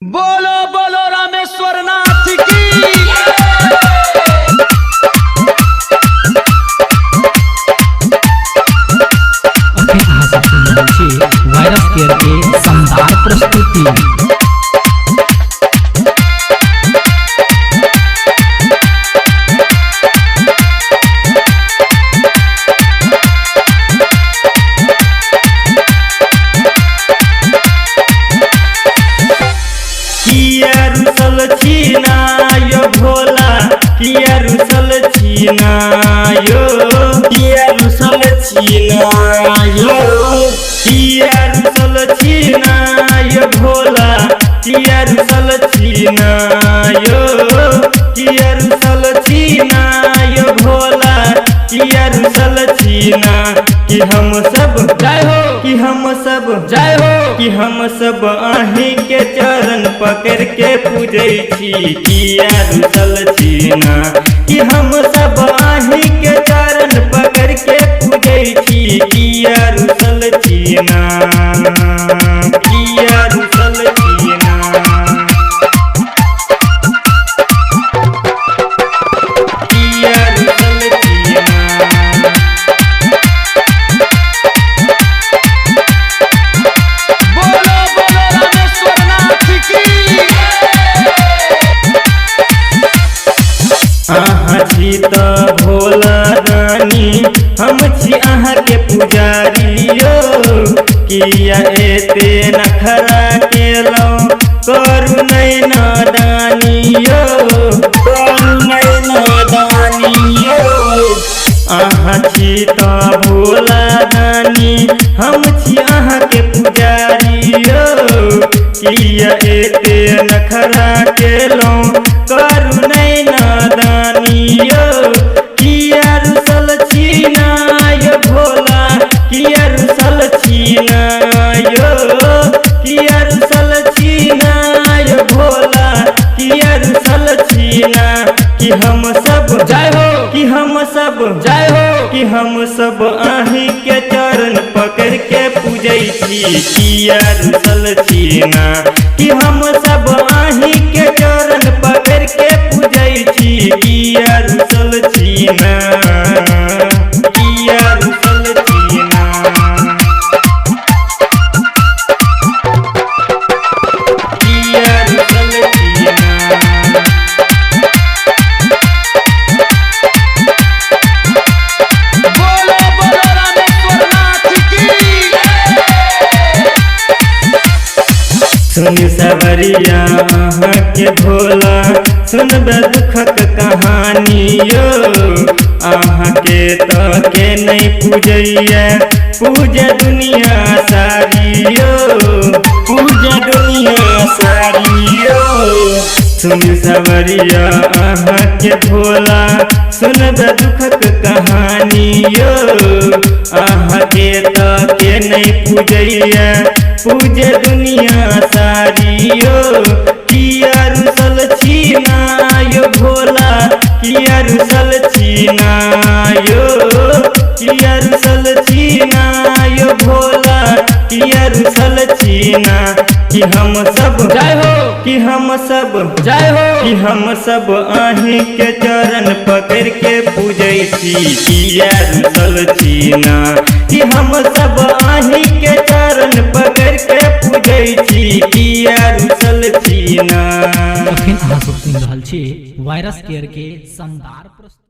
बोलो बोलो रामेश्वर नाथ की। वायरसकेयर के शानदार प्रस्तुति। किया रुसल छीना यो भोला, किया रुसल छीना यो, किया रुसल छीना यो, किया रुसल छीना यो भोला, किया रुसल छीना यो, किया रुसल छीना यो भोला, किया रुसल छीना। कि हम सब जय हो, कि हम सब जय हो, कि हम सब आही के चरण पकड़ के पूजै छी। किया रुसल छीना, कि हम सब आही के चरण पकड़ के पूजै छी। किया रुसल छीना, किया रुसल छीना, किया रुसल छीना। अहाँ छी तऽ भोला रानी, हम छी अहाँ के पुजारी यो। किया एते नखरा केलौं, करू नै नादानी यो, करू नै नादानी यो। अहाँ छी तऽ भोला रानी, हम छी अहाँ के पुजारी यो। किया एते नखरा केलौं, करू नै नादानी यो। किया रुसल छीना यो भोला, किया रुसल छीना यो, किया रुसल छीना यो भोला, किया रुसल छीना। कि हम सब जय हो, कि हम सब जय हो, कि हम सब आही के चरण पकड़ के पूजै छी। किया रुसल छीना, कि हम सब आही के चरण पकड़ के पूजै छी। किया रुसल छीना, किया रुसल छीना, किया रुसल छीना। बोलो बोलो रामेश्वर नाथ की। सुन सवरिया अहाँ के भोला, सुनबे दुखक कहानी यो। अहाँ के तऽ के नहीं पूजैया, पूजे दुनिया सारी यो, पूजे दुनिया सारी यो। सुन सवरिया अहाँ के भोला, सुनबे दुखक कहानी यो। अहाँ के तऽ के नहीं पूजैया, पूजे दुनिया सारी यो। किया रुसल छीना यो भोला, किया रुसल छीना यो, किया रुसल छीना यो भोला, किया रुसल छीना। कि हम सब जय हो, कि हम सब जय हो, कि हम सब आही के चरण पकड़ के पूजै छी। किया रुसल छीना, कि हम सब आही के चरण पकड़ के पूजै छी। किया रुसल छीना। अखन अहाँ सब सुनि रहल छी वायरसकेयर के शानदार प्रस्तुति।